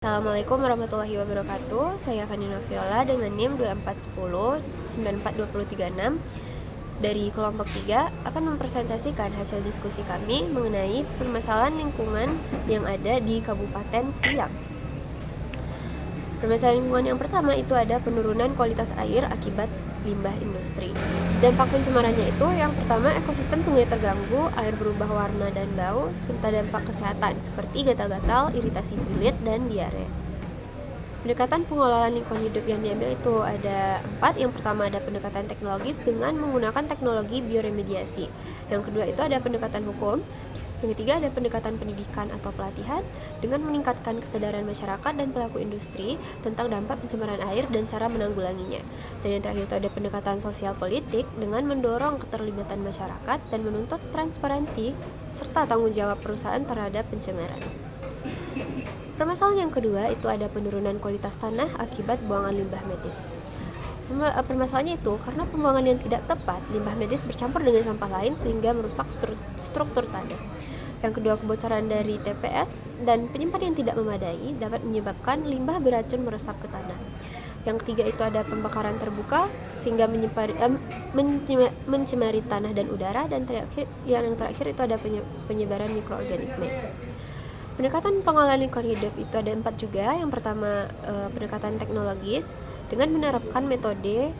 Assalamualaikum warahmatullahi wabarakatuh. Saya Fani Noviola dengan NIM 2410 94236 dari kelompok 3 akan mempresentasikan hasil diskusi kami mengenai permasalahan lingkungan yang ada di Kabupaten Siak. Permasalahan lingkungan yang pertama itu ada penurunan kualitas air akibat limbah industri. Dampak pencemarannya itu yang pertama, ekosistem sungai terganggu, air berubah warna dan bau, serta dampak kesehatan seperti gatal-gatal, iritasi kulit, dan diare. Pendekatan pengelolaan lingkungan hidup yang diambil itu ada 4. Yang pertama ada pendekatan teknologis dengan menggunakan teknologi bioremediasi. Yang kedua itu ada pendekatan hukum. Yang ketiga ada pendekatan pendidikan atau pelatihan dengan meningkatkan kesadaran masyarakat dan pelaku industri tentang dampak pencemaran air dan cara menanggulanginya. Dan yang terakhir itu ada pendekatan sosial politik dengan mendorong keterlibatan masyarakat dan menuntut transparansi serta tanggung jawab perusahaan terhadap pencemaran. Permasalahan yang kedua itu ada penurunan kualitas tanah akibat buangan limbah medis. Permasalahannya itu karena pembuangan yang tidak tepat, limbah medis bercampur dengan sampah lain sehingga merusak struktur tanah. Yang kedua, kebocoran dari TPS dan penyimpan yang tidak memadai dapat menyebabkan limbah beracun meresap ke tanah. Yang ketiga itu ada pembakaran terbuka sehingga mencemari tanah dan udara. Dan yang terakhir itu ada penyebaran mikroorganisme. Pendekatan pengelolaan lingkungan hidup itu ada 4 juga. Yang pertama pendekatan teknologis dengan menerapkan metode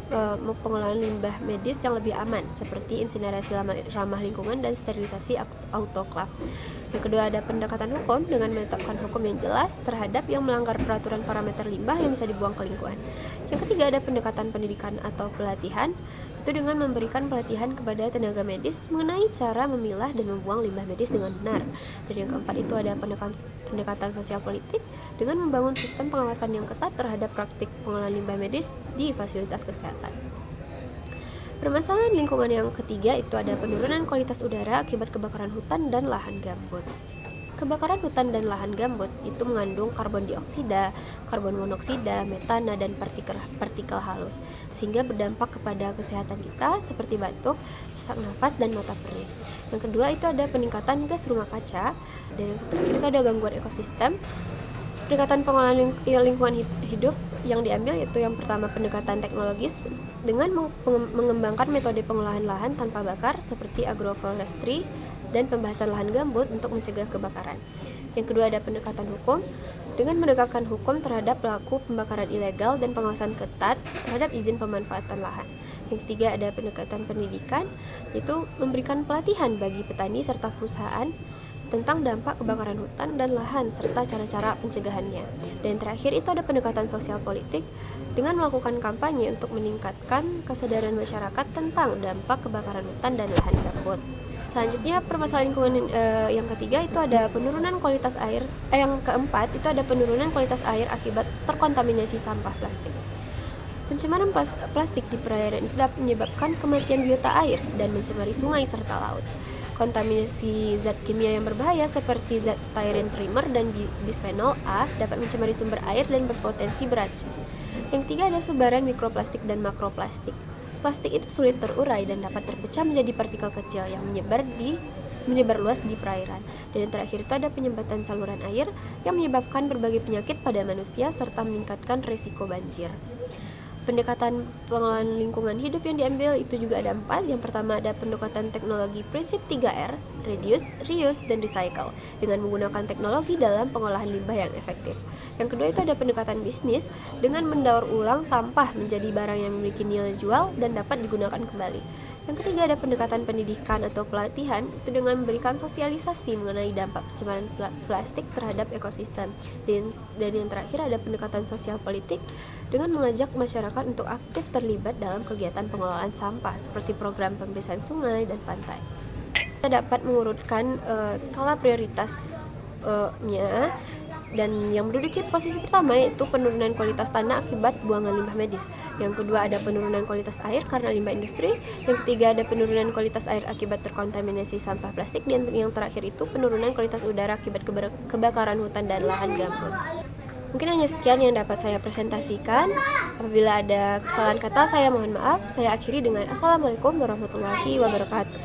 pengelolaan limbah medis yang lebih aman seperti insinerasi ramah lingkungan dan sterilisasi autoklav. Yang kedua ada pendekatan hukum dengan menetapkan hukum yang jelas terhadap yang melanggar peraturan parameter limbah yang bisa dibuang ke lingkungan. Yang ketiga ada pendekatan pendidikan atau pelatihan, itu dengan memberikan pelatihan kepada tenaga medis mengenai cara memilah dan membuang limbah medis dengan benar. Dan yang keempat itu ada pendekatan sosial politik dengan membangun sistem pengawasan yang ketat terhadap praktik pengolahan limbah medis di fasilitas kesehatan. Permasalahan lingkungan yang ketiga itu ada penurunan kualitas udara akibat kebakaran hutan dan lahan gambut. Kebakaran hutan dan lahan gambut itu mengandung karbon dioksida, karbon monoksida, metana, dan partikel halus, sehingga berdampak kepada kesehatan kita seperti batuk, sesak nafas, dan mata perih. Yang kedua itu ada peningkatan gas rumah kaca, dan yang ketiga itu ada gangguan ekosistem. Pendekatan pengelolaan lingkungan hidup yang diambil yaitu yang pertama pendekatan teknologis dengan mengembangkan metode pengolahan lahan tanpa bakar seperti agroforestry dan pembahasan lahan gambut untuk mencegah kebakaran. Yang kedua ada pendekatan hukum dengan menegakkan hukum terhadap pelaku pembakaran ilegal dan pengawasan ketat terhadap izin pemanfaatan lahan. Yang ketiga ada pendekatan pendidikan, yaitu memberikan pelatihan bagi petani serta perusahaan tentang dampak kebakaran hutan dan lahan serta cara-cara pencegahannya. Dan terakhir itu ada pendekatan sosial politik dengan melakukan kampanye untuk meningkatkan kesadaran masyarakat tentang dampak kebakaran hutan dan lahan gambut. Selanjutnya permasalahan lingkungan yang ketiga itu ada penurunan kualitas air. Yang keempat itu ada penurunan kualitas air akibat terkontaminasi sampah plastik. Pencemaran plastik di perairan itu dapat menyebabkan kematian biota air dan mencemari sungai serta laut. Kontaminasi zat kimia yang berbahaya seperti zat styrene trimer dan bisphenol A dapat mencemari sumber air dan berpotensi beracun. Yang ketiga ada sebaran mikroplastik dan makroplastik. Plastik itu sulit terurai dan dapat terpecah menjadi partikel kecil yang menyebar luas di perairan. Dan yang terakhir itu ada penyumbatan saluran air yang menyebabkan berbagai penyakit pada manusia serta meningkatkan risiko banjir. Pendekatan pengelolaan lingkungan hidup yang diambil itu juga ada 4. Yang pertama ada pendekatan teknologi prinsip 3R, reduce, reuse, dan recycle dengan menggunakan teknologi dalam pengolahan limbah yang efektif. Yang kedua itu ada pendekatan bisnis dengan mendaur ulang sampah menjadi barang yang memiliki nilai jual dan dapat digunakan kembali. Yang ketiga ada pendekatan pendidikan atau pelatihan, itu dengan memberikan sosialisasi mengenai dampak pencemaran plastik terhadap ekosistem. Dan yang terakhir ada pendekatan sosial politik dengan mengajak masyarakat untuk aktif terlibat dalam kegiatan pengelolaan sampah seperti program pembersihan sungai dan pantai. Kita dapat mengurutkan skala prioritasnya. Dan yang menduduki posisi pertama yaitu penurunan kualitas tanah akibat buangan limbah medis. Yang kedua ada penurunan kualitas air karena limbah industri. Yang ketiga ada penurunan kualitas air akibat terkontaminasi sampah plastik. Dan yang terakhir itu penurunan kualitas udara akibat kebakaran hutan dan lahan gambut. Mungkin hanya sekian yang dapat saya presentasikan. Apabila ada kesalahan kata saya mohon maaf. Saya akhiri dengan Assalamualaikum warahmatullahi wabarakatuh.